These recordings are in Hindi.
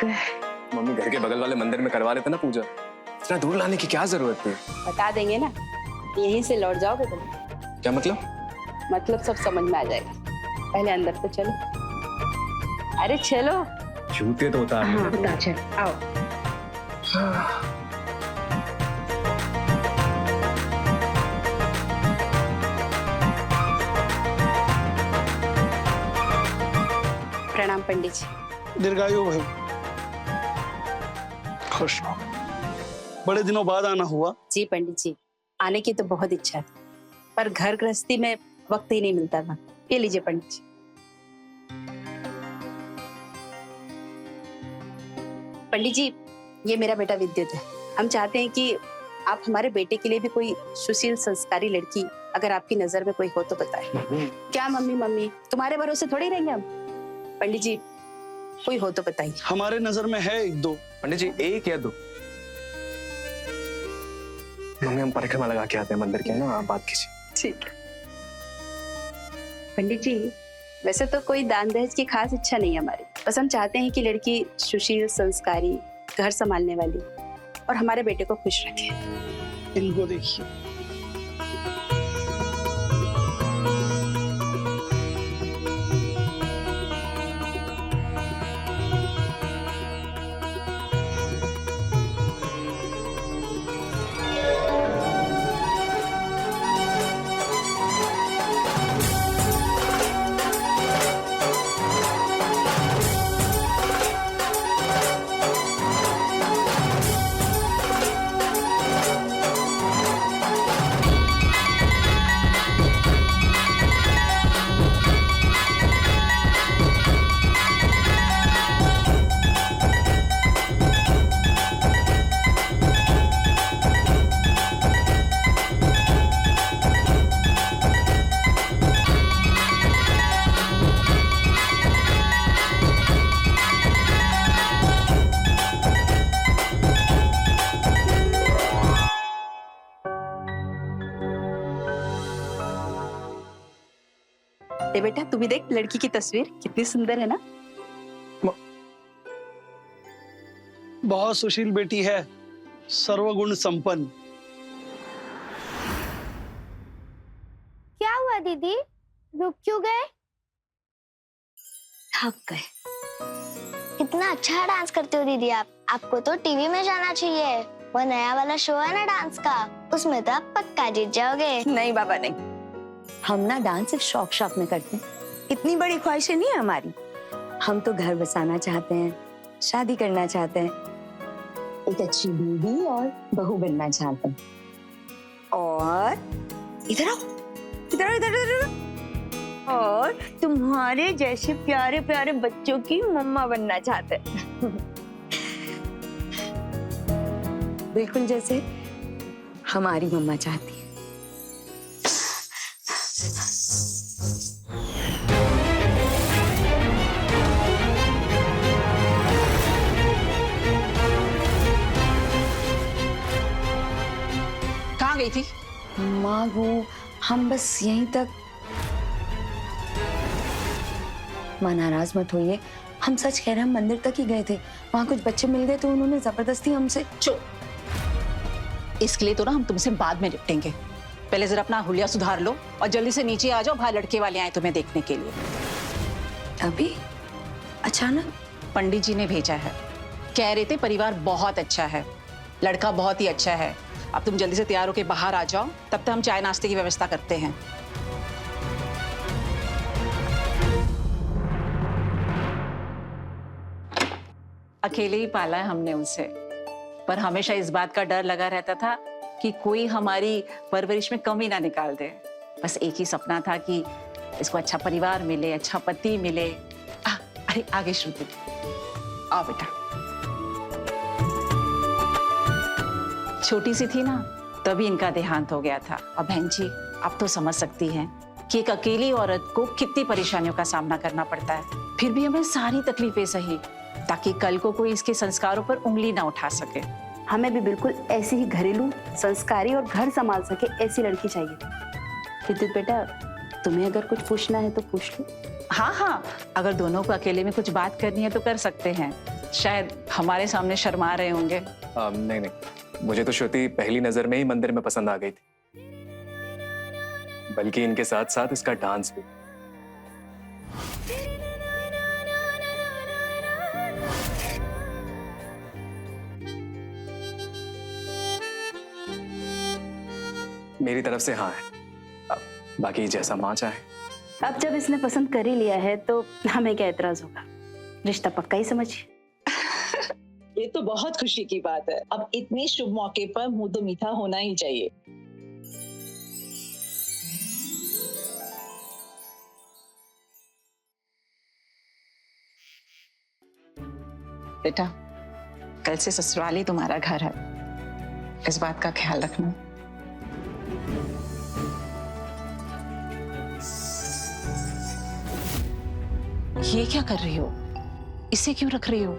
गए। मम्मी घर के बगल वाले मंदिर में करवा लेते ना पूजा, इतना दूर लाने की क्या जरूरत थी? बता देंगे ना, यहीं से लौट जाओगे तुम। क्या मतलब? मतलब सब समझ में आ जाएगा। पहले अंदर तो चलो। अरे चलो। जूते तो उतार। हाँ उतार, चल आओ। प्रणाम पंडित जी। दीर्घायु भाई, खुश रहो। बड़े दिनों बाद आना हुआ। जी पंडित जी, आने की तो बहुत इच्छा थी, पर घर गृहस्थी में वक्त ही नहीं मिलता था। ये लीजिए पंडित जी। पंडित जी, ये मेरा बेटा विद्युत है। हम चाहते हैं कि आप हमारे बेटे के लिए भी कोई सुशील संस्कारी लड़की, अगर आपकी नजर में कोई हो तो बताएं। क्या मम्मी तुम्हारे भरोसे थोड़ी रहेंगे हम। पंडित जी, कोई हो तो बताइए। हमारे नजर में है एक दो। पंडित जी, एक या दो? मम्मी हम परिक्रमा लगा के आते हैं मंदिर के, ना आप बात कीजिए। ठीक है पंडित जी, वैसे तो कोई दान दहेज की खास इच्छा नहीं है हमारी। बस हम चाहते हैं कि लड़की सुशील, संस्कारी, घर संभालने वाली और हमारे बेटे को खुश रखे। इनको देखिए, दे बेटा, तू भी देख लड़की की तस्वीर कितनी सुंदर है ना। बहुत सुशील बेटी है, सर्वगुण संपन्न। क्या हुआ दीदी, रुक क्यों गए? थक गए। कितना अच्छा डांस करते हो दीदी आप। आपको तो टीवी में जाना चाहिए। वो नया वाला शो है ना डांस का, उसमें तो आप पक्का जीत जाओगे। नहीं बाबा नहीं, हम ना डांस सिर्फ शौक शौक में करते हैं। इतनी बड़ी ख्वाहिशें नहीं है हमारी। हम तो घर बसाना चाहते हैं, शादी करना चाहते हैं, एक अच्छी बीवी और बहू बनना चाहते हैं, और इधर आओ, इधर आओ, इधर इधर इधर। और तुम्हारे जैसे प्यारे प्यारे बच्चों की मम्मा बनना चाहते हैं। बिल्कुल जैसे हमारी मम्मा चाहती है। कहाँ गई थी? माँ वो हम बस यहीं तक। माँ नाराज मत होइए, हम सच कह रहे हैं, हम मंदिर तक ही गए थे। वहाँ कुछ बच्चे मिल गए तो उन्होंने जबरदस्ती हमसे। चुप। इसके लिए तो ना हम तुमसे बाद में निपटेंगे। पहले जरा अपना हुलिया सुधार लो और जल्दी से नीचे आ जाओ। बाहर लड़के वाले आए तुम्हें देखने के लिए। अभी अचानक? पंडित जी ने भेजा है, कह रहे थे परिवार बहुत अच्छा है, लड़का बहुत ही अच्छा है। अब तुम जल्दी से तैयार होके बाहर आ जाओ, तब तक हम चाय नाश्ते की व्यवस्था करते हैं। अकेले ही पाला है हमने उसे, पर हमेशा इस बात का डर लगा रहता था कि कोई हमारी परवरिश में कमी ना निकाल दे। बस एक ही सपना था कि इसको अच्छा परिवार मिले, अच्छा पति मिले। अरे आगे श्रुति, आओ बेटा। छोटी सी थी ना, तभी इनका देहांत हो गया था। और बहन जी, आप तो समझ सकती हैं कि एक अकेली औरत को कितनी परेशानियों का सामना करना पड़ता है। फिर भी हमें सारी तकलीफें सही, ताकि कल को कोई इसके संस्कारों पर उंगली ना उठा सके। हमें भी बिल्कुल ऐसी ही घरेलू, संस्कारी और घर संभाल सके ऐसी लड़की चाहिए। विद्युत बेटा, तुम्हें अगर कुछ पूछना है तो पूछ लो। हाँ हाँ, अगर दोनों को अकेले में कुछ बात करनी है तो कर सकते हैं। शायद हमारे सामने शर्मा रहे होंगे। नहीं नहीं, मुझे तो श्रुति पहली नजर में ही मंदिर में पसंद आ गई थी, बल्कि इनके साथ साथ इसका डांस भी। मेरी तरफ से हाँ है, अब बाकी जैसा माँ चाहे। अब जब इसने पसंद कर ही लिया है तो हमें क्या एतराज होगा, रिश्ता पक्का ही समझिए। ये तो बहुत खुशी की बात है। अब इतने शुभ मौके पर मुंह तो मीठा होना ही चाहिए। बेटा, कल से ससुराल ही तुम्हारा घर है, इस बात का ख्याल रखना। ये क्या कर रही हो? इसे क्यों रख रही हो?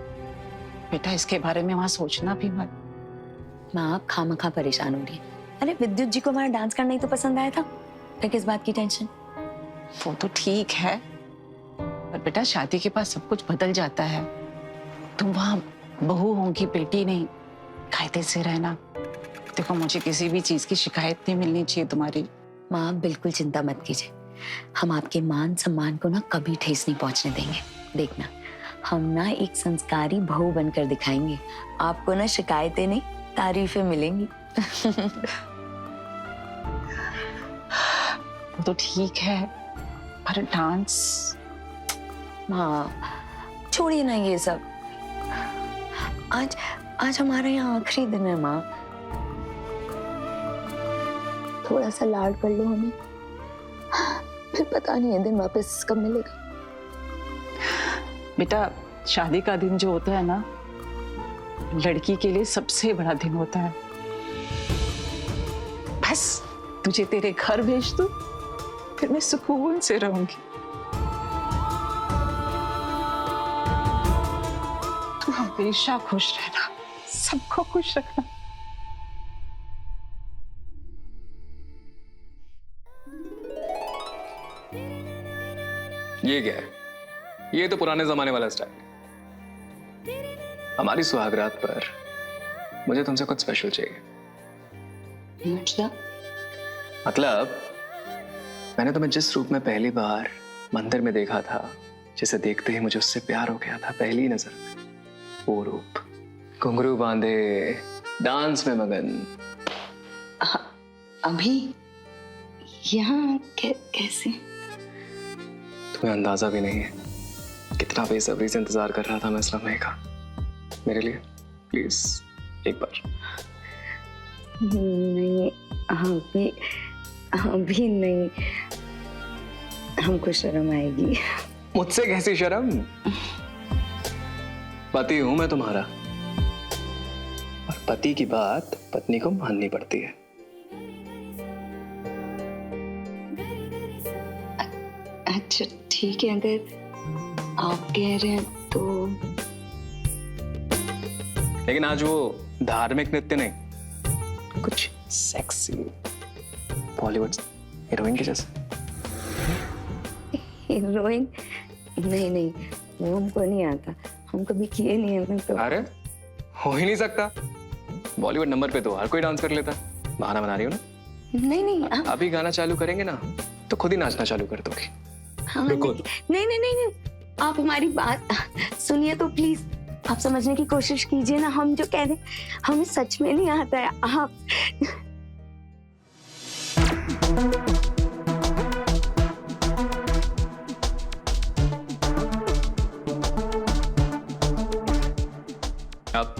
बेटा, इसके बारे में वहां सोचना भी मत। माँ आप खामखा परेशान हो रही है। अरे विद्युत जी को हमारा डांस करना ही तो पसंद आया था, फिर किस बात की टेंशन? वो तो ठीक है, पर बेटा शादी के बाद सब कुछ बदल जाता है। तुम वहां बहू होगी, बेटी नहीं। कायदे से रहना। देखो, मुझे किसी भी चीज की शिकायत नहीं मिलनी चाहिए तुम्हारी। माँ आप बिल्कुल चिंता मत कीजिए, हम आपके मान सम्मान को ना कभी ठेस नहीं पहुंचने देंगे। देखना, हम ना एक संस्कारी बहू बनकर दिखाएंगे। आपको ना शिकायतें नहीं, तारीफें मिलेंगी। वो तो ठीक है, पर डांस। माँ छोड़िए ना ये सब। आज हमारे यहाँ आखिरी दिन है माँ, थोड़ा सा लाड कर लो हमें, फिर पता नहीं है दिन वापस कब मिलेगा। बेटा, शादी का दिन जो होता है ना, लड़की के लिए सबसे बड़ा दिन होता है। बस तुझे तेरे घर भेज दूं, फिर मैं सुकून से रहूंगी। तू हमेशा खुश रहना, सबको खुश रखना। ये क्या है? ये तो पुराने जमाने वाला स्टाइल। हमारी सुहागरात पर मुझे तुमसे कुछ स्पेशल चाहिए। मतलब मैंने तुम्हें जिस रूप में पहली बार मंदिर में देखा था, जिसे देखते ही मुझे उससे प्यार हो गया था पहली नजर में, वो रूप, घुंघरू बांधे, डांस में मगन। अभी यहाँ कैसे? तुम्हें अंदाजा भी नहीं है कितना बेसब्री से इंतजार कर रहा था मैं इस लम्हे का। मेरे लिए प्लीज एक बार। नहीं, अभी नहीं, हमको शर्म आएगी। मुझसे कैसी शर्म? पति हूं मैं तुम्हारा, और पति की बात पत्नी को माननी पड़ती है। अच्छा ठीक है, अगर आप कह रहे हैं तो। लेकिन आज वो धार्मिक नृत्य नहीं, कुछ सेक्सी बॉलीवुड हीरोइन के जैसे। हीरोइन? नहीं, वो हमको नहीं आता, हम कभी किए नहीं है तो। अरे हो ही नहीं सकता, बॉलीवुड नंबर पे तो हर कोई डांस कर लेता। बहाना बना रही हो ना? नहीं, अभी गाना चालू करेंगे ना तो खुद ही नाचना चालू कर दोगे। हाँ, रुको। नहीं, आप हमारी बात सुनिए तो प्लीज। आप समझने की कोशिश कीजिए ना, हम जो कह रहे हैं हमें सच में नहीं आता है। आप अब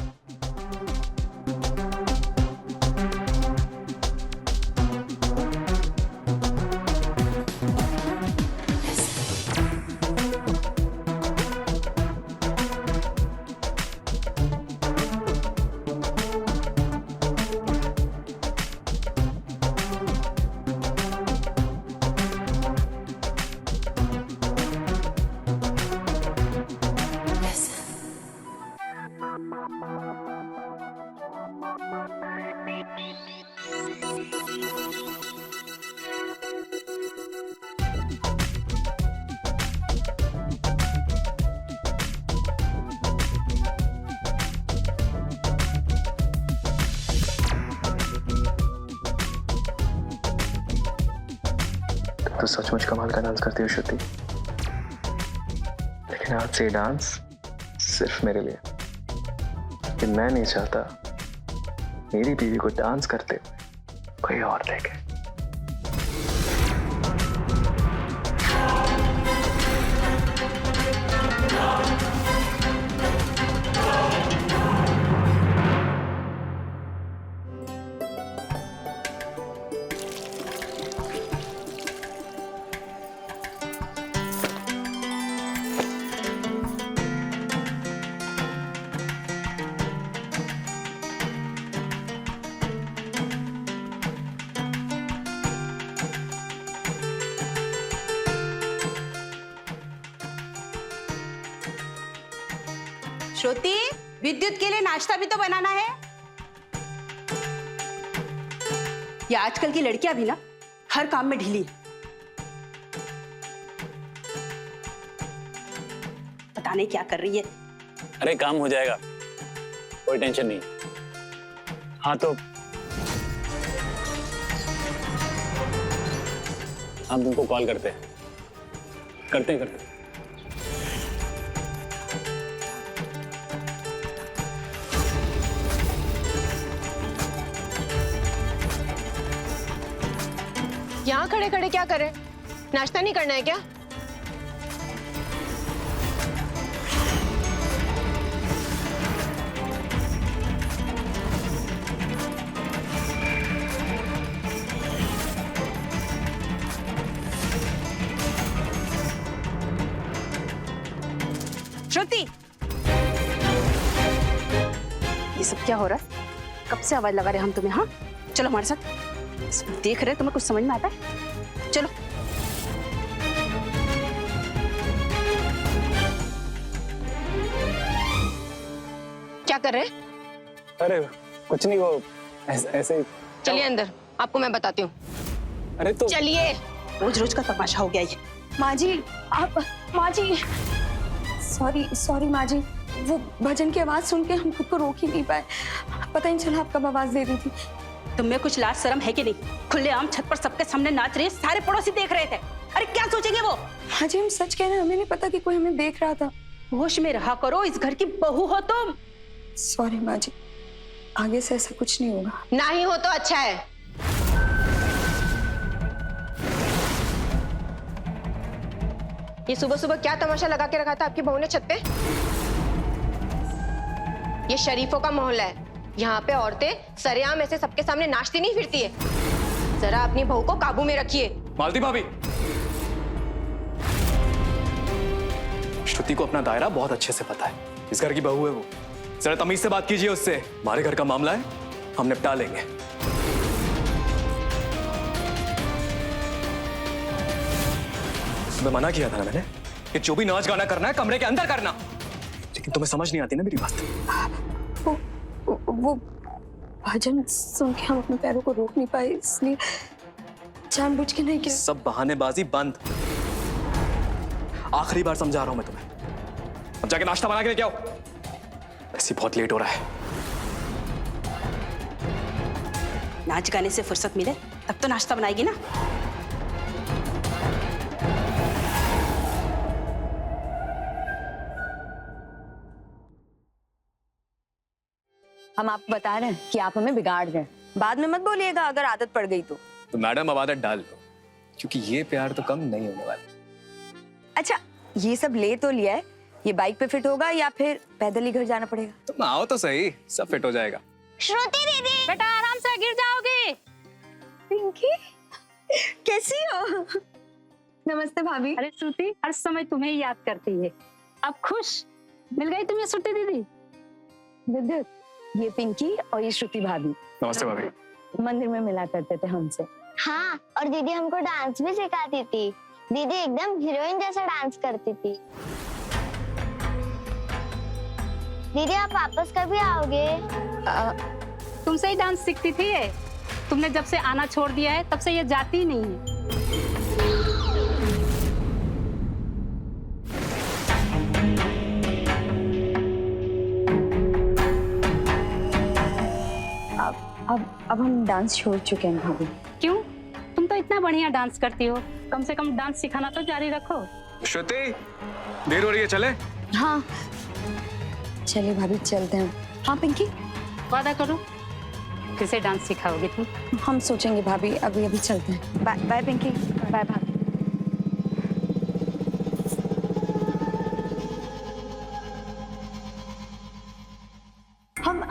तो सचमुच कमाल का डांस करती हो श्रुति, लेकिन आज से ये डांस सिर्फ मेरे लिए, कि मैं नहीं चाहता मेरी बीवी को डांस करते हुए कोई और देखे। श्रुति, विद्युत के लिए नाश्ता भी तो बनाना है। ये आजकल की लड़कियां भी ना हर काम में ढीली है। पता नहीं क्या कर रही है। अरे काम हो जाएगा, कोई टेंशन नहीं। हाँ तो हम तुमको कॉल करते हैं। यहाँ खड़े खड़े क्या कर रहे हैं? नाश्ता नहीं करना है क्या? श्रुति, ये सब क्या हो रहा है? कब से आवाज लगा रहे हम तुम्हें? हाँ चलो हमारे साथ। देख रहे तुम्हें कुछ समझ में आता है? चलो। क्या कर रहे हैं? अरे कुछ नहीं, वो ऐसे ही। चलिए अंदर, आपको मैं बताती हूँ। अरे तो चलिए। रोज रोज का तमाशा हो गया ये। माँ जी, आप, माँ जी, सॉरी माँ जी, वो भजन की आवाज सुन के हम खुद को रोक ही नहीं पाए। पता ही नहीं चला आप कब आवाज दे रही थी। तुम्हें कुछ लाज शर्म है कि नहीं? खुलेआम छत पर सबके सामने नाच रही है, सारे पड़ोसी देख रहे थे। अरे क्या सोचेंगे वो? माँ जी हम सच कह रहे हैं, हमें नहीं पता कि कोई हमें देख रहा था। होश में रहा करो, इस घर की बहू हो तुम। सॉरी माँ जी, आगे से ऐसा कुछ नहीं होगा। ना ही हो तो अच्छा है। ये सुबह सुबह क्या तमाशा लगा के रखा था आपकी बहू ने छत पे? ये शरीफों का मोहल्ला है, यहाँ पे औरतें सरेआम ऐसे सबके सामने नाचती नहीं फिरती है। जरा अपनी बहू को काबू में रखिए। मालती भाभी, श्रुति को अपना दायरा बहुत अच्छे से पता है। इस घर की बहू है वो, जरा तमीज से बात कीजिए उससे। हमारे घर का मामला है, हम निपटा लेंगे। तुम्हें मना किया था ना मैंने कि जो भी नाच गाना करना है कमरे के अंदर करना, लेकिन तुम्हें समझ नहीं आती ना मेरी बात। वो भजन सुन के हम अपने पैरों को रोक नहीं पाए, इसलिए जानबूझ के नहीं किया। सब बहानेबाजी बंद। आखिरी बार समझा रहा हूं मैं तुम्हें। अब जाके नाश्ता बना के लेके आओ, ऐसी बहुत लेट हो रहा है। नाच गाने से फुर्सत मिले तब तो नाश्ता बनाएगी ना। हम आपको बता रहे हैं कि आप हमें बिगाड़ रहे हैं। बाद में मत बोलिएगा अगर आदत पड़ गई तो। मैडम अब आदत डाल लो, क्योंकि ये प्यार तो कम नहीं होने वाला। अच्छा, ये सब ले तो लिया है, ये बाइक पे फिट होगा या फिर पैदल ही घर जाना पड़ेगा? तुम आओ तो सही, सब फिट हो जाएगा। श्रुति दीदी, बेटा आराम से, गिर जाओगे। पिंकी, कैसी हो? नमस्ते भाभी। अरे श्रुति हर समय तुम्हें ही याद करती है। अब खुश मिल गई तुम्हें श्रुति दीदी। विद्युत, ये पिंकी और ये श्रुति भाभी। नमस्ते भाभी। मंदिर में मिला करते थे हमसे। हाँ, और दीदी हमको डांस भी सिखाती थी। दीदी एकदम हीरोइन जैसा डांस करती थी। दीदी आप वापस कभी आओगे? तुमसे ही डांस सीखती थी ये। तुमने जब से आना छोड़ दिया है तब से ये जाती ही नहीं है। अब हम डांस छोड़ चुके हैं भाभी। क्यों? तुम तो इतनी इतना बढ़िया डांस करती हो, कम से कम डांस सिखाना तो जारी रखो। श्रुति, देर हो रही है, चले? हाँ चलिए भाभी चलते हैं। हाँ पिंकी, वादा करो किसे डांस सिखाओगी तुम? हम सोचेंगे भाभी, अभी अभी चलते हैं। बाय बाय पिंकी, बाय भाभी।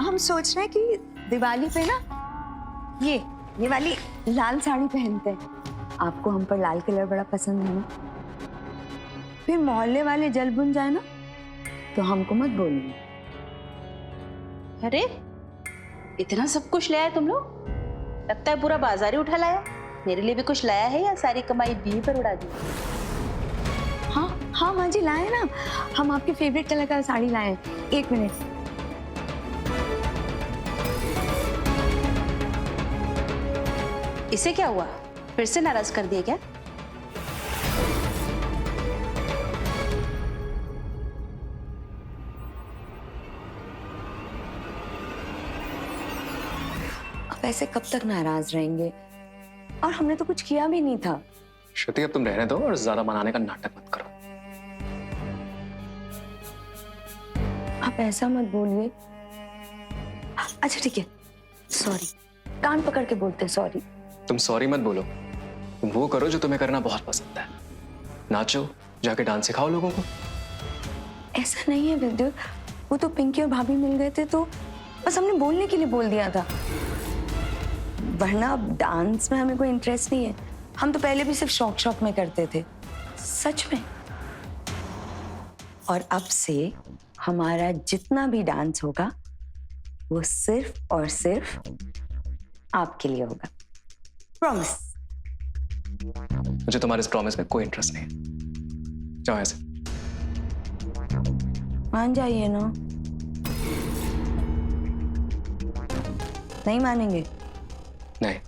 हम सोच रहे हैं कि दिवाली पे ना ये वाली लाल साड़ी पहनते हैं। आपको हम पर लाल कलर बड़ा पसंद है ना, फिर मोहल्ले वाले जल बुन जाए ना तो हमको मत बोलिए। अरे इतना सब कुछ लाया तुम लोग? लगता है पूरा बाजार ही उठा लाया। मेरे लिए भी कुछ लाया है या सारी कमाई बीवी पर उड़ा दी? हाँ माँ जी लाए ना, हम आपके फेवरेट कलर का साड़ी लाए हैं। 1 मिनट। इसे क्या हुआ? फिर से नाराज कर दिया क्या? अब ऐसे कब तक नाराज रहेंगे? और हमने तो कुछ किया भी नहीं था। श्रुति, अब तुम रहने दो और ज्यादा मनाने का नाटक मत करो। आप ऐसा मत बोलिए। अच्छा ठीक है, सॉरी। कान पकड़ के बोलते हैं सॉरी। तुम सॉरी मत बोलो, तुम वो करो जो तुम्हें करना बहुत पसंद है। नाचो, जाके डांस सिखाओ लोगों को। ऐसा नहीं है विद्युत, वो तो पिंकी और भाभी मिल गए थे तो बस हमने बोलने के लिए बोल दिया था, वरना डांस में हमें कोई इंटरेस्ट नहीं है। हम तो पहले भी सिर्फ शौक में करते थे, सच में। और अब से हमारा जितना भी डांस होगा वो सिर्फ और सिर्फ आपके लिए होगा, प्रॉमिस। मुझे तुम्हारे इस प्रॉमिस में कोई इंटरेस्ट नहीं है। जाओ ऐसे। मान जाइए ना। नहीं मानेंगे? नहीं।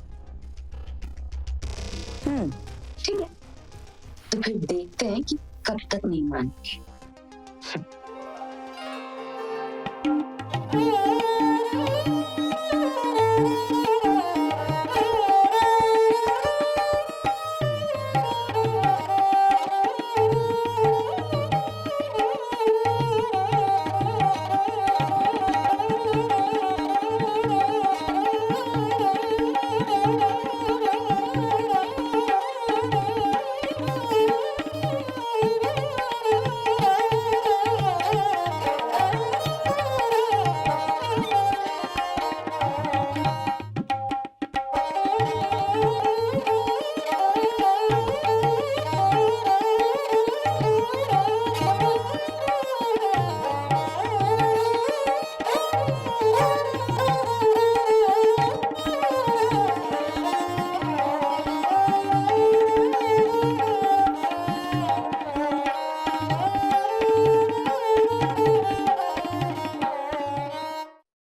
ठीक है, तो फिर देखते हैं कि कब तक नहीं मानेंगे।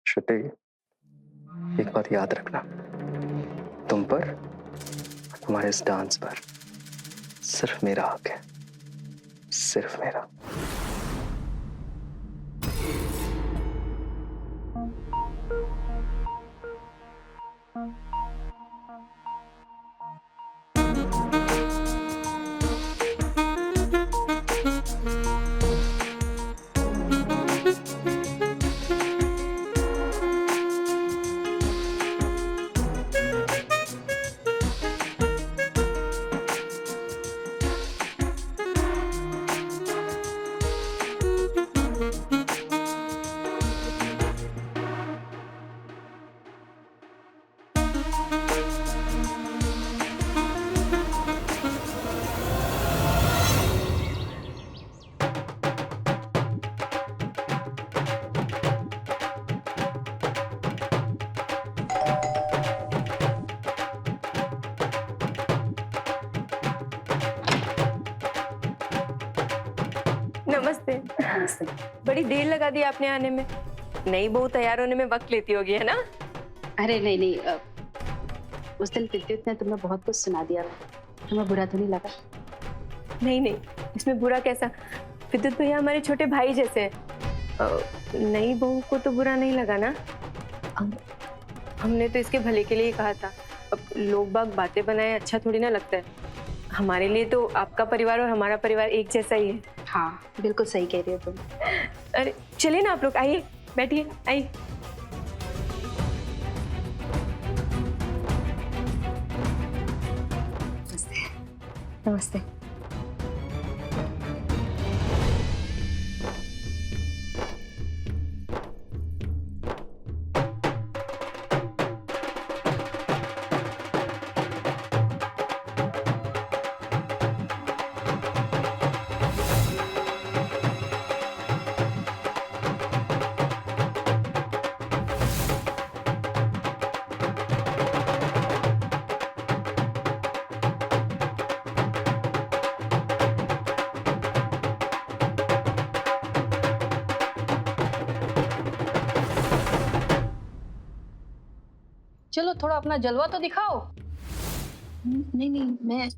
श्रुति, एक बात याद रखना, तुम पर, तुम्हारे इस डांस पर सिर्फ मेरा हक है, सिर्फ मेरा। नमस्ते। बड़ी देर लगा दी आपने आने में। नई बहू तैयार होने में वक्त लेती होगी, है ना? अरे नहीं, उस दिन विद्युत ने तुम्हें बहुत कुछ सुना दिया, तुम्हें बुरा तो नहीं लगा? नहीं, इसमें बुरा कैसा? विद्युत भैया हमारे छोटे भाई जैसे हैं। नई बहू को तो बुरा नहीं लगा ना? हमने तो इसके भले के लिए ही कहा था। अब लोग बाग बातें बनाए अच्छा थोड़ी ना लगता है। हमारे लिए तो आपका परिवार और हमारा परिवार एक जैसा ही है। हाँ बिल्कुल सही कह रही हो तुम। अरे चलिए ना आप लोग, आइए बैठिए, आइए। नमस्ते। चलो थोड़ा अपना जलवा तो दिखाओ। नहीं नहीं, मैं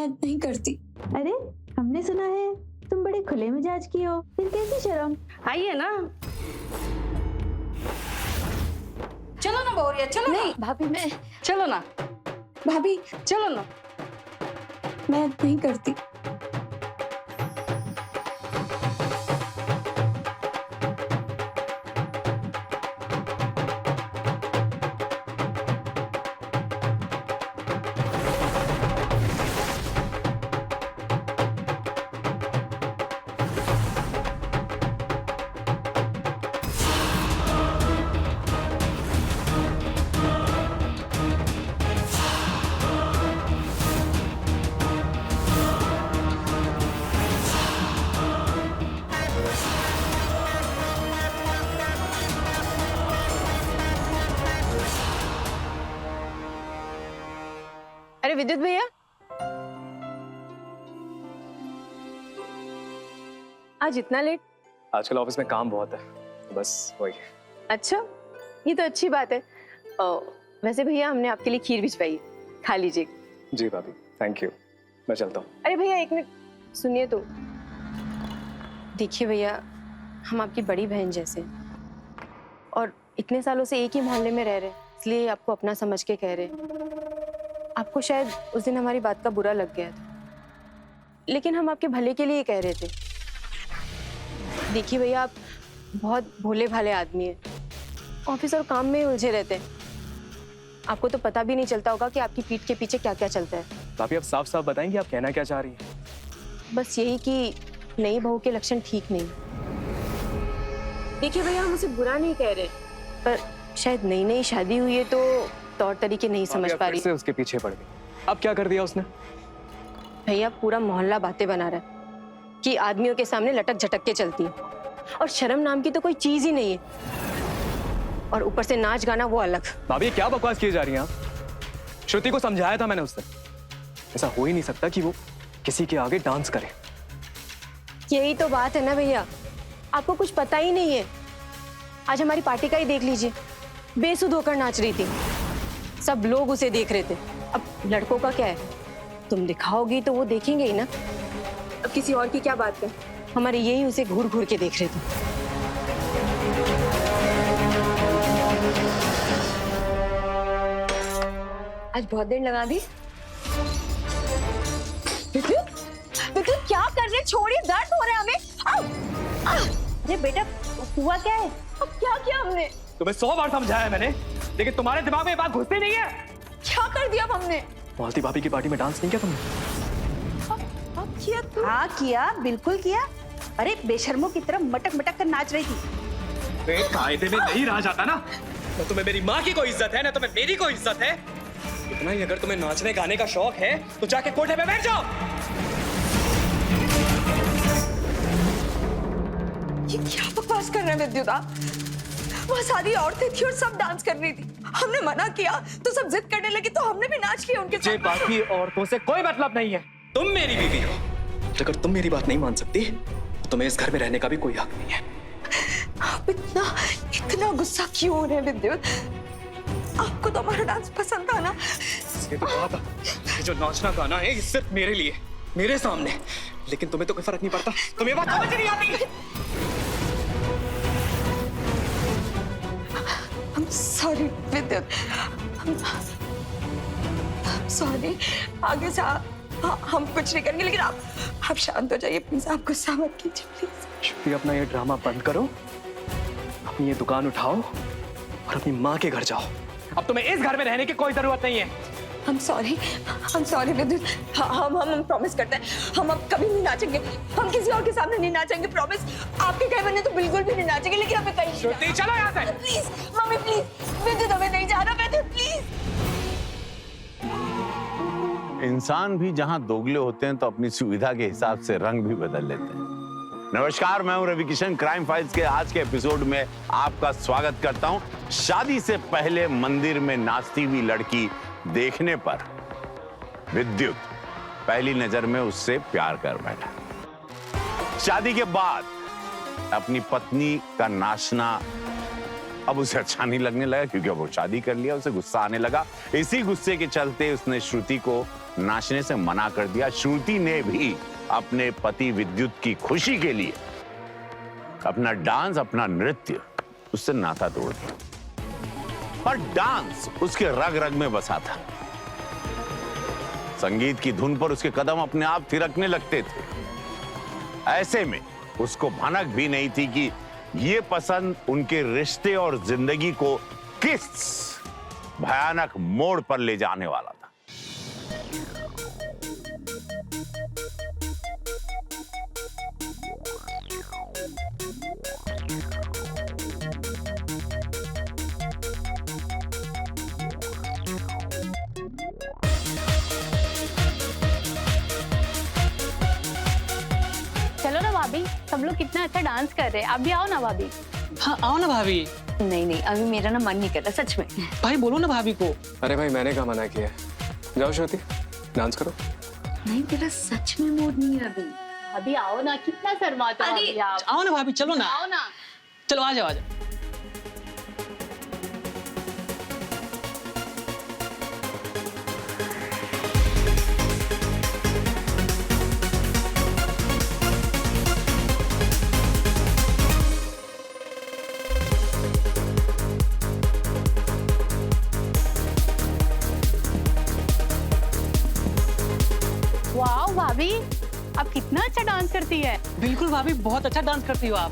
नहीं करती। अरे हमने सुना है तुम बड़े खुले मिजाज की हो, फिर कैसी शर्म? आइए ना, चलो ना बहुरिया, चलो नहीं ना। भाभी, मैं चलो ना भाभी चलो ना। मैं नहीं करती। अरे विद्युत भैया, आज इतना लेट? आजकल ऑफिस में काम बहुत है, बस वही। अच्छा, ये तो अच्छी बात है। वैसे भैया हमने आपके लिए खीर भिजवाई है, खा लीजिए। जी भाभी, थैंक यू। मैं चलता हूँ। अरे भैया एक मिनट सुनिए तो। देखिए भैया, हम आपकी बड़ी बहन जैसे हैं और इतने सालों से एक ही मोहल्ले में रह रहे हैं, इसलिए आपको अपना समझ के कह रहे हैं। आपको शायद उस दिन हमारी बात का बुरा लग गया था, लेकिन हम आपके भले के लिए कह रहे थे। देखिए भैया, आप बहुत भोले भाले आदमी हैं, ऑफिस और काम में ही उलझे रहते हैं। आपको तो पता भी नहीं चलता होगा कि आपकी पीठ के पीछे क्या क्या चलता है। भाभी, आप साफ साफ बताएंगे आप कहना क्या चाह रही हैं? बस यही कि नई बहू के लक्षण ठीक नहीं। देखिए भैया, हम उसे बुरा नहीं कह रहे, पर शायद नई नई शादी हुई है तो तौर तरीके नहीं समझ पा रही। से उसके पीछे पड़ गई। अब क्या कर दिया उसने? भैया, पूरा मोहल्ला बातें बना रहा है कि आदमियों के सामने लटक झटक के चलती है और शर्म नाम की तो कोई चीज ही नहीं है, और ऊपर से नाच गाना वो अलग। भाभी, क्या बकवास किए जा रही हैं आप? श्रुति को समझाया था मैंने उससे, ऐसा हो ही नहीं सकता कि वो किसी के आगे डांस करे। यही तो बात है ना भैया, आपको कुछ पता ही नहीं है। आज हमारी पार्टी का ही देख लीजिए, बेसुध होकर नाच रही थी, सब लोग उसे देख रहे थे। अब लड़कों का क्या है, तुम दिखाओगी तो वो देखेंगे ही ना। अब किसी और की क्या बात है, हमारे यही उसे घूर घूर के देख रहे थे। आज बहुत देर लगा दी। विद्युत, विद्युत क्या कर रहे? छोड़िए, दर्द हो रहा है हमें। अरे बेटा, हुआ क्या है? अब क्या किया हमने? तुम्हें 100 बार समझाया है मैंने, लेकिन तुम्हारे दिमाग में ये बात घुसती नहीं है। क्या कर दिया अब हमने? मालती भाभी की पार्टी में डांस नहीं किया तुमने? किया तू? हाँ किया, बिल्कुल किया। अरे बेशर्मों की तरह मटक मटक कर नाच रही थी। कायदे में नहीं रहा जाता ना। न तुम्हें मेरी माँ की कोई इज्जत है, न तुम्हें मेरी कोई इज्जत है। इतना ही अगर तुम्हें नाचने गाने का शौक है तो जाके कोठे पे बैठ जाओ। ये क्या बकवास कर रहे हैं विद्युत आप? वहाँ सारी औरतें थी और सब डांस कर रही थी। हमने मना किया तो सब जिद करने लगी, तो हमने भी नाच लिया उनके साथ। बाकी औरतों से कोई मतलब नहीं है। तुम मेरी बीवी हो, अगर तुम मेरी बात नहीं मान सकती तो तुम्हें इस घर में रहने का भी कोई हक नहीं है। आप इतना गुस्सा क्यों हो रहे हैं विद्युत? आपको तो हमारा डांस पसंद था ना? ये तो बात है, जो नाचना गाना है ये सिर्फ मेरे लिए, मेरे सामने, लेकिन तुम्हें तो कोई फर्क नहीं पड़ता। तुम्हें बात समझ नहीं आती। हम सब सॉरी विद्युत, सॉरी। आगे से हम कुछ नहीं करेंगे, लेकिन आप शांत हो जाइए प्लीज, आप गुस्सा मत कीजिए प्लीज। श्रुति अपना ये ड्रामा बंद करो, अपनी ये दुकान उठाओ और अपनी माँ के घर जाओ। अब तुम्हें इस घर में रहने की कोई जरूरत नहीं है। हम सॉरी विद्युत, हम प्रॉमिस करते हैं हम अब कभी नहीं नाचेंगे, हम किसी और के सामने नहीं नाचेंगे, प्रॉमिस। आपके कहे बने तो बिल्कुल भी नहीं नाचेंगे, लेकिन हमें कहीं श्रुति चलो यहाँ से। प्लीज मम्मी प्लीज, विद्युत हमें नहीं जाना, विद्युत प्लीज। इंसान भी जहां दोगले होते हैं तो अपनी सुविधा के हिसाब से रंग भी बदल लेते हैं। नमस्कार, मैं हूं रवि किशन। क्राइम फाइल्स के आज के एपिसोड में आपका स्वागत करता हूं। शादी से पहले मंदिर में नाचती हुई लड़की देखने पर विद्युत पहली नजर में उससे प्यार कर बैठा। शादी के बाद अपनी पत्नी का नाचना अब उसे अच्छा नहीं लगने लगा, क्योंकि अब वो शादी कर लिया, उसे गुस्सा आने लगा। इसी गुस्से के चलते उसने श्रुति को नाचने से मना कर दिया। श्रुति ने भी अपने पति विद्युत की खुशी के लिए अपना डांस, अपना नृत्य उससे नाता तोड़ दिया। और डांस उसके रग रग में बसा था। संगीत की धुन पर उसके कदम अपने आप थिरकने लगते थे। ऐसे में उसको भनक भी नहीं थी कि ये पसंद उनके रिश्ते और जिंदगी को किस भयानक मोड़ पर ले जाने वाला था। चलो ना भाभी, सब लोग कितना अच्छा डांस कर रहे हैं, आप भी आओ ना भाभी। हाँ आओ ना भाभी। नहीं अभी मेरा ना मन नहीं कर रहा सच में। भाई बोलो ना भाभी को। अरे भाई मैंने कहा मना किया है। जाओ श्रुति डांस करो। नहीं मेरा सच में मूड नहीं है अभी। भाभी आओ ना, कितना शर्माते हो भाभी आप। आओ ना भाभी, चलो ना। आओ ना। चलो आ जाओ आ जाओ। वाह भाभी, आप कितना अच्छा डांस करती है। बिल्कुल भाभी, बहुत अच्छा डांस करती हो आप।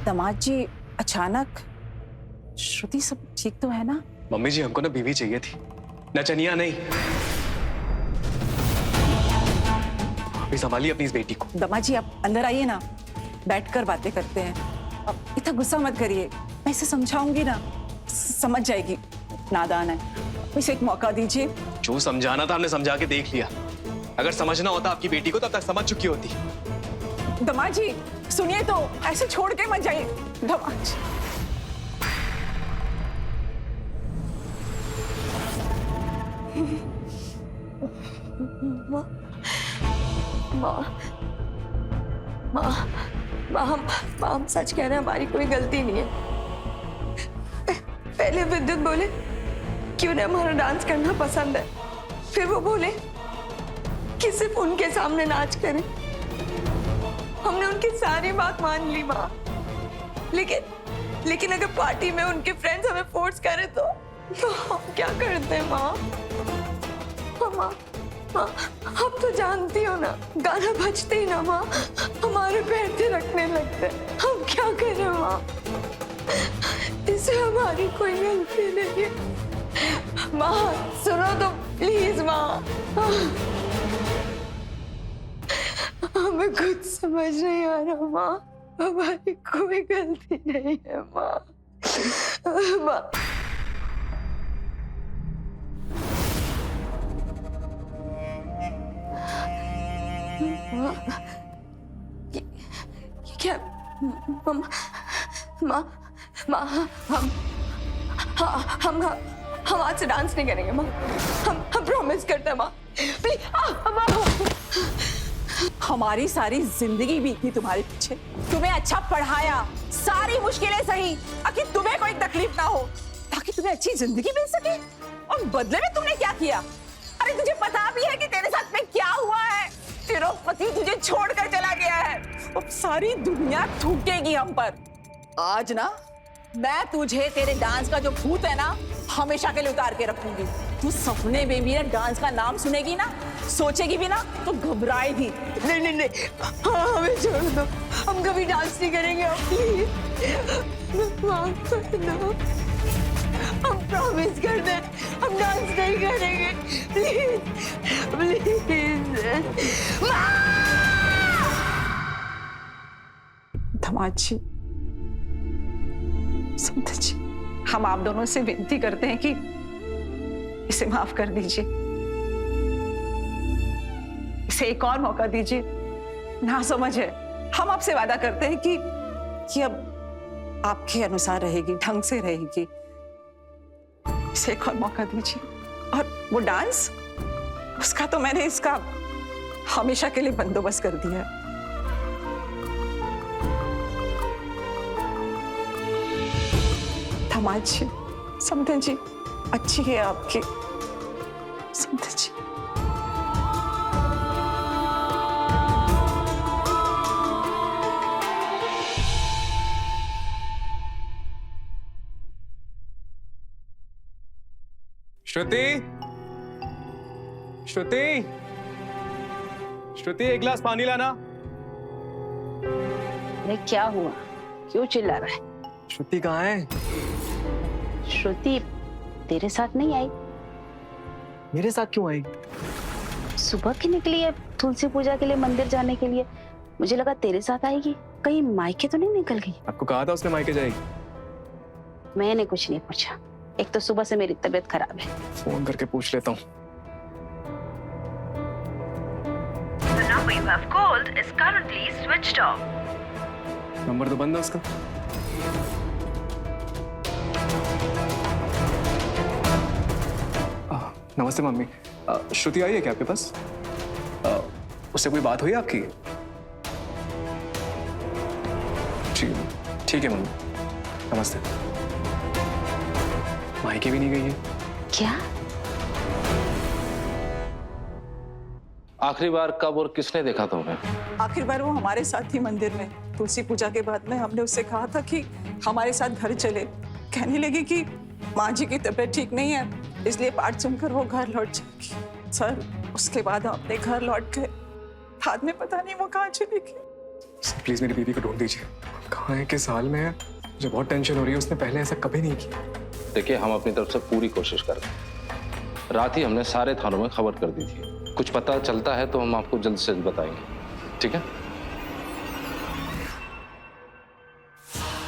दामाद जी अचानक, श्रुति सब ठीक तो है ना? मम्मी जी हमको ना बीवी चाहिए थी, नचनिया नहीं। अभी संभालिए अपनी इस बेटी को। दामाद जी आप अंदर आइए ना, बैठकर बातें करते हैं। अब इतना गुस्सा मत करिए, मैं इसे समझाऊंगी ना, समझ जाएगी। नादान है, इसे एक मौका दीजिए। जो समझाना था हमने समझा के देख लिया। अगर समझना होता आपकी बेटी को तब तक समझ चुकी होती। दामाद जी सुनिए तो, ऐसे छोड़ के मत जाइए। दामाद जी हम सच कह रहे हैं, हमारी कोई गलती नहीं है। पहले विद्युत बोले कि उन्हें हमारा डांस करना पसंद है, फिर वो बोले कि सिर्फ उनके सामने नाच करें। हमने उनकी सारी बात मान ली माँ, लेकिन अगर पार्टी में उनके फ्रेंड्स हमें फोर्स करें तो हम क्या करते हैं माँ? माँ आप तो जानती हो ना, गाना बजते ही ना माँ हमारे पैर थिरकने लगते हैं। हम क्या करें माँ? इसे हमारी कोई गलती नहीं है। माँ सुनो तो प्लीज माँ, हमें कुछ समझ नहीं आ रहा माँ, हमारी कोई गलती नहीं है माँ। माँ ये क्या माँ हम आज से डांस नहीं करेंगे माँ, हम प्रॉमिस करते हैं माँ, प्लीज। हमारी सारी जिंदगी बीती तुम्हारे पीछे, तुम्हें अच्छा पढ़ाया, सारी मुश्किलें सही, ताकि तुम्हें कोई तकलीफ ना हो, ताकि तुम्हें अच्छी जिंदगी मिल सके। और बदले में तुमने क्या किया? अरे तुझे पता भी है कि तेरे साथ में क्या हुआ है? तेरा पति तुझे छोड़कर चला गया है। अब सारी दुनिया थूकेगी हम पर। आज ना मैं तुझे तेरे डांस का जो भूत है ना, हमेशा के लिए उतार के रखूंगी। तू सपने में भी ना डांस का नाम सुनेगी ना, सोचेगी भी ना, तो घबराएगी। नहीं हाँ, हमें छोड़ दो, हम कभी डांस नहीं करेंगे प्लीज। माफ कर दो, हम प्रॉमिस कर दे, हम डांस नहीं करेंगे प्लीज प्लीज। धमाल जी, समझ जी, हम आप दोनों से विनती करते हैं कि इसे माफ कर दीजिए, इसे एक और मौका दीजिए। ना समझ है, हम आपसे वादा करते हैं कि अब आपके अनुसार रहेगी, ढंग से रहेगी। इसे एक और मौका दीजिए। और वो डांस, उसका तो मैंने इसका हमेशा के लिए बंदोबस्त कर दिया है। धमाल जी, समझे जी, अच्छी है आपकी, समझे जी। श्रुति, श्रुति, श्रुति, एक गिलास पानी लाना। अरे क्या हुआ, क्यों चिल्ला रहा है? श्रुति कहाँ है? श्रुति तेरे साथ नहीं आई। मेरे साथ क्यों आई? सुबह की निकली है तुलसी पूजा के लिए मंदिर जाने के लिए, मुझे लगा तेरे साथ आएगी। कहीं मायके तो नहीं निकल गई? आपको कहा था उसने मायके जाएगी। मैंने कुछ नहीं पूछा, एक तो सुबह से मेरी तबीयत खराब है। फोन करके पूछ लेता हूँ। नंबर तो बंद है उसका। नमस्ते मम्मी, श्रुति आई है क्या आपके पास? उससे कोई बात हुई आपकी? ठीक है मम्मी, नमस्ते। मायके भी नहीं गई है क्या? आखिरी बार कब और किसने देखा था उन्हें? आखिर बार वो हमारे साथ थी मंदिर में। तुलसी पूजा के बाद में हमने उससे कहा था कि हमारे साथ घर चले। कहने लगी कि माँ जी की तबीयत ठीक नहीं है, इसलिए पाठ सुनकर वो घर लौट जाएगी। सर, उसके बाद हम अपने घर लौट गए, बाद में पता नहीं वो कहाँ चली गई। प्लीज मेरी बीवी को ढूंढ दीजिए, कहाँ है, किस हाल में है। मुझे बहुत टेंशन हो रही है, उसने पहले ऐसा कभी नहीं किया। देखिए, हम अपनी तरफ से पूरी कोशिश कर रहे हैं। रात ही हमने सारे थानों में खबर कर दी थी। कुछ पता चलता है तो हम आपको जल्द से जल्द बताएंगे, ठीक है?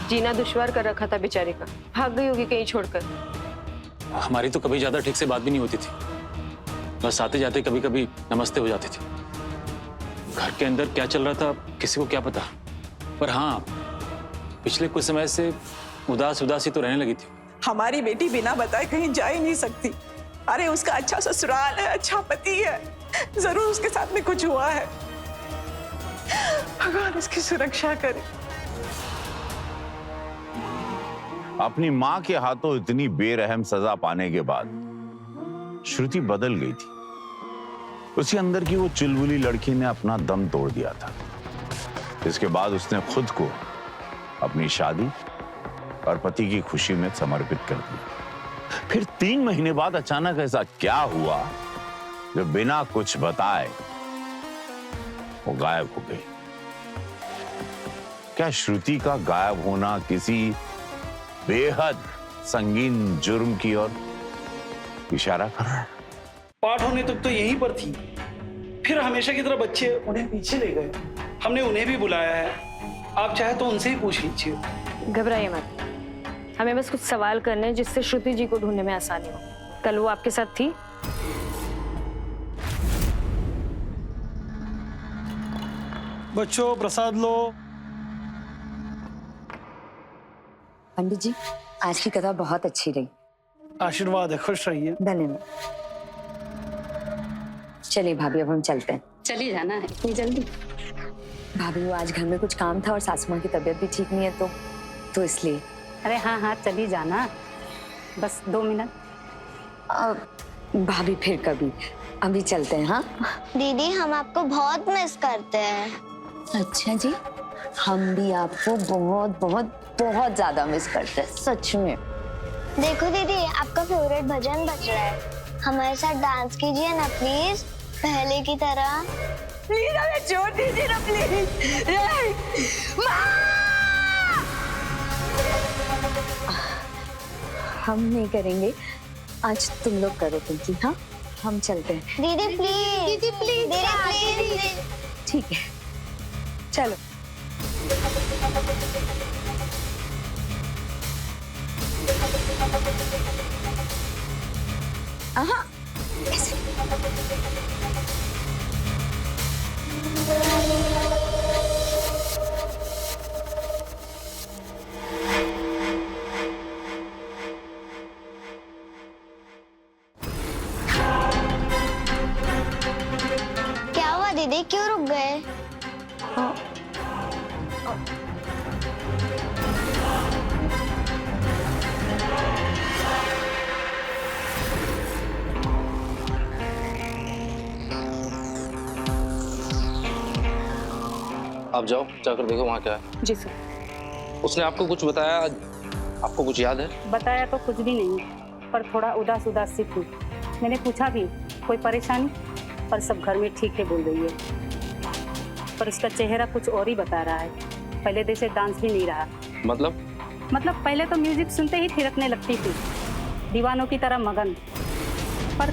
जीना दुश्वार कर रखा था बेचारे का, भाग गई होगी कहीं छोड़कर। हमारी तो कभी ज्यादा ठीक से बात भी नहीं होती थी, बस आते जाते कभी कभी नमस्ते हो जाती थी। घर के अंदर क्या चल रहा था किसी को क्या पता, पर हाँ, पिछले कुछ समय से उदासी तो रहने लगी थी। हमारी बेटी बिना बताए कहीं जा ही नहीं सकती। अरे उसका अच्छा ससुराल है, अच्छा पति है, जरूर उसके साथ में कुछ हुआ है। भगवान उसकी सुरक्षा करे। अपनी मां के हाथों इतनी बेरहम सजा पाने के बाद श्रुति बदल गई थी। उसके अंदर की वो चुलबुली लड़की ने अपना दम तोड़ दिया था। इसके बाद उसने खुद को अपनी शादी और पति की खुशी में समर्पित कर दिया। फिर 3 महीने बाद अचानक ऐसा क्या हुआ जो बिना कुछ बताए वो गायब हो गई? क्या श्रुति का गायब होना किसी बेहद संगीन जुर्म की ओर इशारा कर रहा है? पाठ होने तक तो यहीं पर थी, फिर हमेशा की तरह बच्चे उन्हें पीछे ले गए। हमने उन्हें भी बुलाया है, आप चाहे तो उनसे ही पूछ लीजिए। घबराइए मत, हमें बस कुछ सवाल करने हैं जिससे श्रुति जी को ढूंढने में आसानी हो। कल वो आपके साथ थी? बच्चों प्रसाद लो। पंडित जी, आज की कथा बहुत अच्छी रही। आशीर्वाद है, खुश रहिए। धन्यवाद। चलिए भाभी, अब हम चलते हैं। चली जाना है इतनी जल्दी? भाभी, वो आज घर में कुछ काम था और सासू माँ की तबीयत भी ठीक नहीं है, तो इसलिए। अरे हाँ हाँ चली जाना, बस 2 मिनट। भाभी फिर कभी, अभी चलते हैं। हाँ दीदी, हम आपको बहुत मिस करते हैं। अच्छा जी, हम भी आपको बहुत बहुत बहुत ज्यादा मिस करते हैं, सच में। देखो दीदी, आपका फेवरेट भजन बज रहा है, हमारे साथ डांस कीजिए ना प्लीज, पहले की तरह। प्लीज हमें छोड़ दीजिए ना प्लीज। हम नहीं करेंगे, आज तुम लोग करो पिंकी। हाँ हम चलते हैं। दीदी प्लीज, दीदी प्लीज, दीदी प्लीज। ठीक है, चलो। हाँ ऐसे। क्या हुआ दीदी, क्यों रुक गए? आप जाओ, जाकर देखो वहाँ क्या है। जी सर। उसने आपको कुछ बताया? आपको कुछ याद है? बताया तो कुछ भी नहीं, पर थोड़ा उदास उदास सी थी। मैंने पूछा भी कोई परेशानी, पर सब घर में ठीक है बोल रही है, पर उसका चेहरा कुछ और ही बता रहा है। पहले जैसे डांस भी नहीं रहा। मतलब पहले तो म्यूजिक सुनते ही थिरकने लगती थी, दीवानों की तरह मगन, पर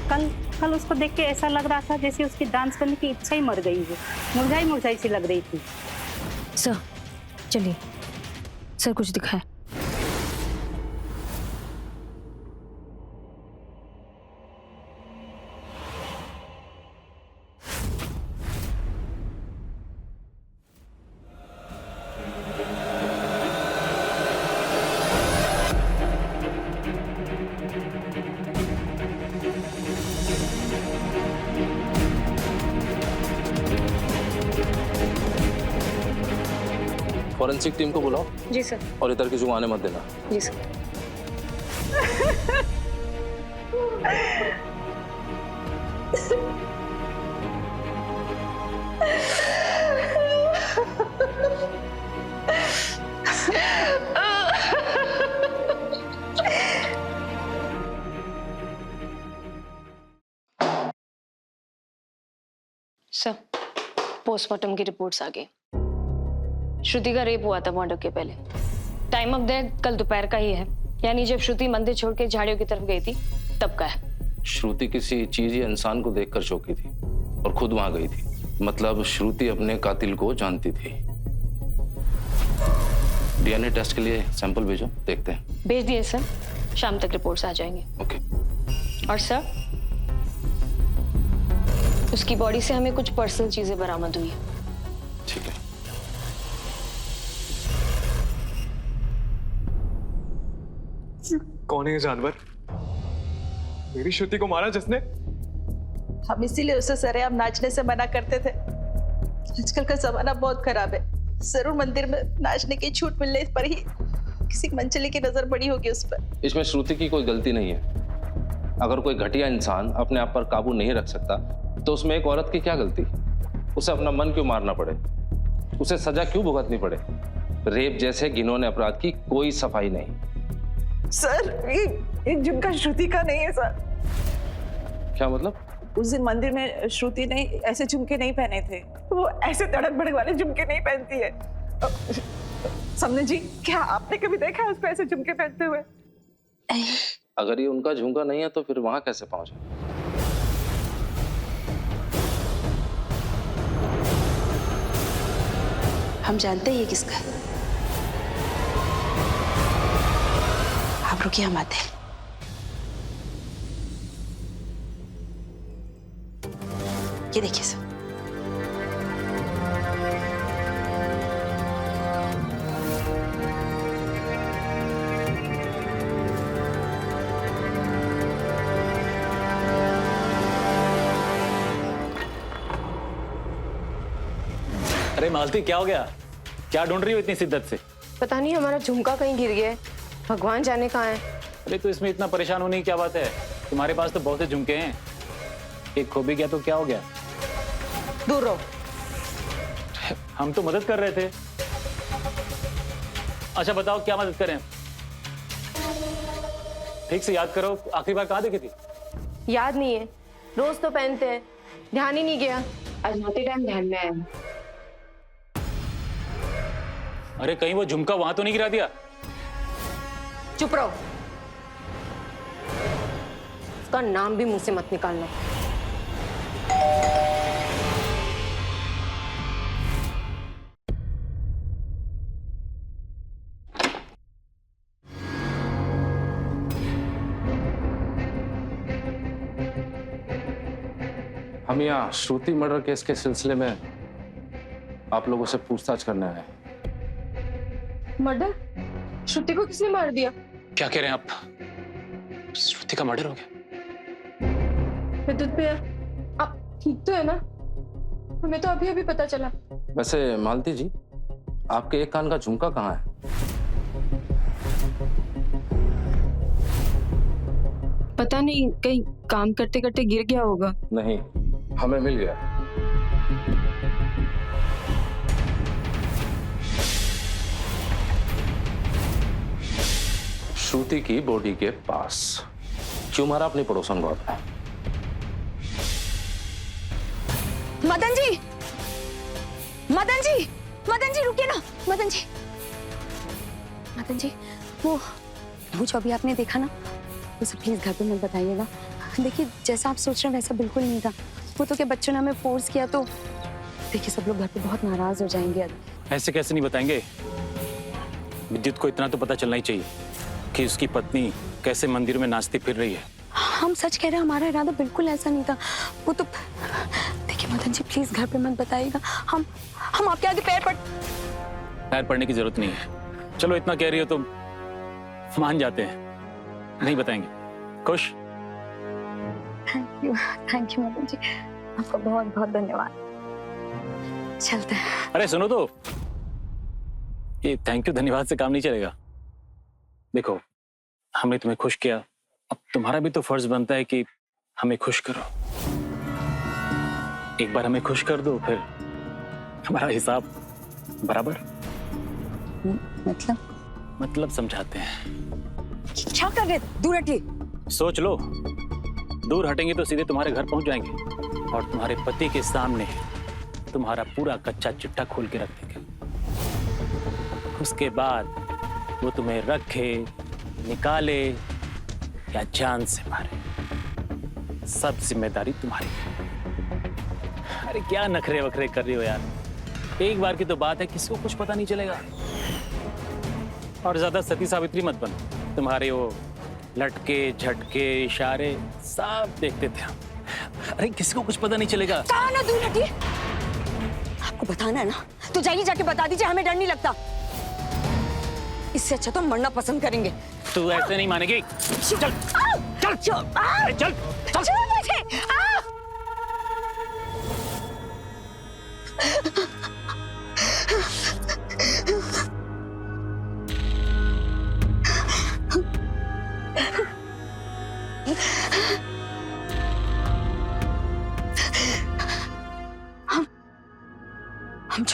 कल उसको देख के ऐसा लग रहा था जैसे उसकी डांस करने की इच्छा ही मर गई है, मुरझाई सी लग रही थी। सर चलिए, सर कुछ दिखाए। फॉरेंसिक टीम को बुलाओ। जी सर। और इधर किसी को आने मत देना। जी सर। सर, पोस्टमार्टम की रिपोर्ट्स आ गई। श्रुति का रेप हुआ था मर्डर के पहले। टाइम ऑफ डेथ कल दोपहर का ही है, यानी जब श्रुति मंदिर छोड़ के झाड़ियों की तरफ गई थी तब का है। श्रुति किसी चीज या इंसान को देखकर चौंकी थी और खुद वहां गई थी। मतलब श्रुति अपने कातिल को जानती थी। डीएनए टेस्ट के लिए सैंपल भेजो, देखते हैं। भेज दिए सर, शाम तक रिपोर्ट्स आ जाएंगे। ओके। और सर, उसकी बॉडी से हमें कुछ पर्सनल चीजें बरामद हुई है। ठीक है। कौन है ये जानवर? मेरी श्रुति को मारा जिसने? हम इसीलिए उसे सरेआम नाचने से मना करते थे। आजकल का जमाना बहुत खराब है। जरूर मंदिर में नाचने की छूट मिलने पर ही किसी मंचली की नजर पड़ी होगी उस पर। इसमें श्रुति की कोई गलती नहीं है। अगर कोई घटिया इंसान अपने आप पर काबू नहीं रख सकता तो उसमें एक औरत की क्या गलती? उसे अपना मन क्यों मारना पड़े? उसे सजा क्यों भुगतनी पड़े? रेप जैसे घिनौने अपराध की कोई सफाई नहीं। सर ये झुमका श्रुति का नहीं है सर। क्या मतलब? उस दिन मंदिर में श्रुति ने ऐसे झुमके नहीं पहने थे। वो ऐसे तड़क भड़क वाले झुमके नहीं पहनती है। समझे जी, क्या आपने कभी देखा है उसको ऐसे झुमके पहनते हुए? अगर ये उनका झुमका नहीं है तो फिर वहां कैसे पहुंचे? हम जानते हैं ये किसका है। आप रुकिए, हम आते हैं। ये देखिए सर, अरे मालती, क्या हो गया? क्या ढूंढ रही हो इतनी शिद्दत से? पता नहीं, हमारा झुमका कहीं गिर गया है, भगवान जाने कहाँ है। अरे तो इसमें इतना परेशान होने की क्या बात है? तुम्हारे पास तो बहुत से झुमके हैं, एक खो भी गया तो क्या हो गया? दूर रहो। हम तो मदद कर रहे थे। अच्छा बताओ, क्या मदद करें? ठीक से याद करो, आखिरी बार कहाँ देखी थी? याद नहीं है, रोज तो पहनते हैं, ध्यान ही नहीं गया। आज नहाते टाइम ध्यान में आया। अरे कहीं वो झुमका वहां तो नहीं गिरा दिया? चुप रहो, उसका नाम भी मुंह से मत निकालना। हम यहाँ श्रुति मर्डर केस के सिलसिले में आप लोगों से पूछताछ करने आए। मर्डर? श्रुति को किसने मार दिया? क्या कह रहे हैं आप? श्रुति का मर्डर हो गया? विद्युत भैया, आप ठीक तो है ना? हमें तो अभी अभी पता चला। वैसे मालती जी, आपके एक कान का झुमका कहाँ है? पता नहीं, कहीं काम करते करते गिर गया होगा। नहीं, हमें मिल गया। श्रुति की बॉडी के पास। क्यों मारा अपनी पड़ोसन को आपने? मदन जी, मदन जी, मदन जी रुकिए ना। मदन जी, मदन जी, वो जो अभी आपने देखा ना, उसे प्लीज घर पे मत बताइएगा। देखिए, जैसा आप सोच रहे हैं वैसा बिल्कुल नहीं था। वो तो क्या बच्चों ने हमें फोर्स किया, तो देखिए सब लोग घर पे बहुत नाराज हो जाएंगे। ऐसे कैसे नहीं बताएंगे? विद्युत को इतना तो पता चलना ही चाहिए कि उसकी पत्नी कैसे मंदिर में नाचती फिर रही है। हम सच कह रहे हैं, हमारा इरादा बिल्कुल ऐसा नहीं था। वो तो देखिए मदन जी, प्लीज घर पे मत बताइएगा। हम आपके आगे पैर पड़ने की जरूरत नहीं है। चलो इतना कह रही हो तो मान जाते हैं, नहीं बताएंगे। खुश? थैंक यू मदन जी, आपका बहुत बहुत धन्यवाद। चलते हैं। अरे सुनो तो, ये थैंक यू धन्यवाद से काम नहीं चलेगा। देखो, हमने तुम्हें खुश किया, अब तुम्हारा भी तो फर्ज बनता है कि हमें खुश करो। एक बार हमें खुश कर दो, फिर हमारा हिसाब बराबर। मतलब समझाते हैं। क्या कर रहे? दूर हटिए। सोच लो, दूर हटेंगे तो सीधे तुम्हारे घर पहुंच जाएंगे और तुम्हारे पति के सामने तुम्हारा पूरा कच्चा चिट्ठा खोल के रख देंगे। उसके बाद वो तुम्हें रखे, निकाले या जान से मारे, सब जिम्मेदारी तुम्हारी। अरे क्या नखरे वखरे कर रही हो यार? एक बार की तो बात है, किसी को कुछ पता नहीं चलेगा। और ज्यादा सती सावित्री मत बन। तुम्हारे वो लटके झटके इशारे सब देखते थे हम। अरे किसी को कुछ पता नहीं चलेगा। कहा ना दूर हटिए। आपको बताना है ना, तो जाइए, जाके बता दीजिए, हमें डर नहीं लगता। इससे अच्छा तो मरना पसंद करेंगे। तू ऐसे नहीं मानेगी। चल चल चल चल चल चल।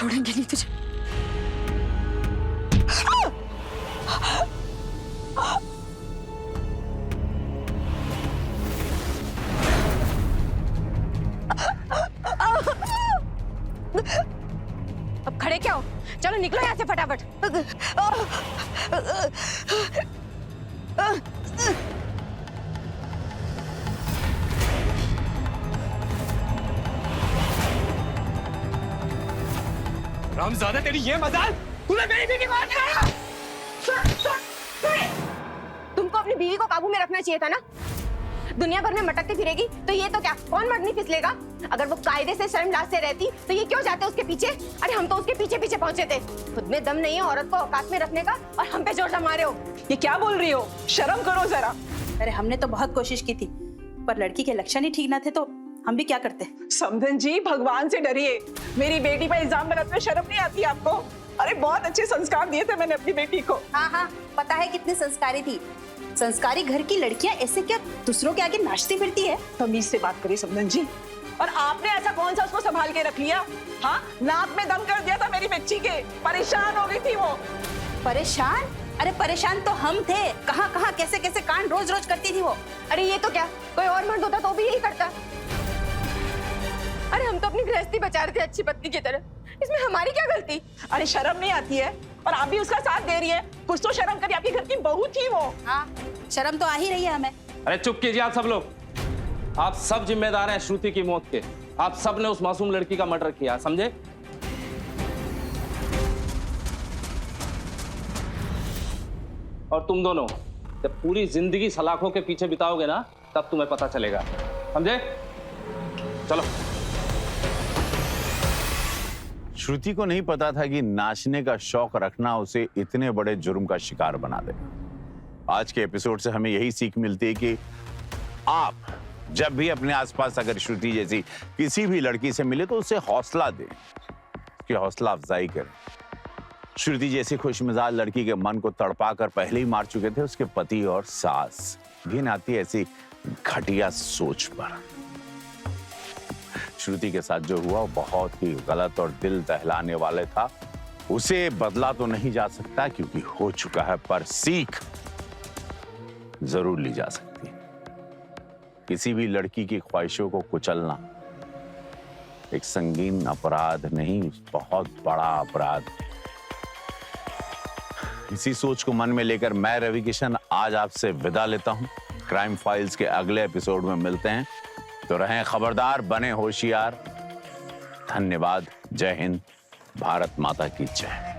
छोड़ेंगे नहीं तुझे। अब खड़े क्या हो? चलो निकलो यहाँ से फटाफट। रामजादा तेरी ये मजाल, तूने मेरी बीवी मार दिया। तुमको अपनी बीवी को काबू में रखना चाहिए था ना। दुनिया भर में मटकती फिरेगी तो ये तो क्या, कौन मरनी फिसलेगा? अगर वो कायदे से शर्मलाज से रहती तो ये क्यों जाते उसके पीछे? अरे हम तो उसके पीछे पीछे पहुंचे थे। खुद में दम नहीं है औरत को औकात में रखने का और हम पे जोर जमा रहे हो। ये क्या बोल रही हो? शर्म करो जरा। अरे हमने तो बहुत कोशिश की थी, पर लड़की के लक्षण ही ठीक ना थे तो हम भी क्या करते। समधन जी, भगवान से डरिए। मेरी बेटी पर इल्जाम लगाते हुए शर्म नहीं आती आपको? अरे बहुत अच्छे संस्कार दिए थे मैंने अपनी बेटी को। हाँ हाँ, पता है कितनी संस्कारी थी। संस्कारी घर की लड़कियां ऐसे क्या दूसरों के आगे नाचती फिरती है? तमीज से बात करिए समधन जी। और आपने ऐसा कौन सा उसको संभाल के रख लिया? हाँ, नाक में दम कर दिया था मेरी बच्ची के। परेशान हो गई थी वो। परेशान? अरे परेशान तो हम थे। कहाँ कहाँ कैसे कैसे कांड रोज रोज करती थी वो। अरे ये तो क्या, कोई और मर्द होता तो भी यही करता। अरे हम तो अपनी गृहस्थी बचा रहे थे अच्छी पत्नी की तरह, इसमें हमारी क्या गलती? अरे शर्म नहीं आती है? और आप भी उसका साथ दे रही है। कुछ तो शर्म करिए, आपके घर की बहू थी वो। हाँ, शर्म तो आ ही रही है हमें। अरे चुप कीजिए आप सब लोग। आप सब जिम्मेदार हैं श्रुति की मौत के। आप सब ने उस मासूम लड़की का मर्डर किया, समझे? और तुम दोनों जब पूरी जिंदगी सलाखों के पीछे बिताओगे ना, तब तुम्हें पता चलेगा, समझे? चलो। श्रुति को नहीं पता था कि नाचने का शौक रखना उसे इतने बड़े जुर्म का शिकार बना देगा। आज के एपिसोड से हमें यही सीख मिलती है कि आप जब भी अपने आसपास अगर श्रुति जैसी किसी भी लड़की से मिले तो उसे हौसला दें, उसकी हौसला अफजाई करें। श्रुति जैसी खुशमिजाज लड़की के मन को तड़पा कर पहले ही मार चुके थे उसके पति और सास। घिन आती है ऐसी घटिया सोच पर। श्रुति के साथ जो हुआ वो बहुत ही गलत और दिल दहलाने वाले था। उसे बदला तो नहीं जा सकता क्योंकि हो चुका है, पर सीख जरूर ली जा सकती है। किसी भी लड़की की ख्वाहिशों को कुचलना एक संगीन अपराध नहीं, बहुत बड़ा अपराध। इसी सोच को मन में लेकर मैं रवि किशन आज आपसे विदा लेता हूं। क्राइम फाइल्स के अगले एपिसोड में मिलते हैं, तो रहें खबरदार, बने होशियार। धन्यवाद। जय हिंद, भारत माता की जय।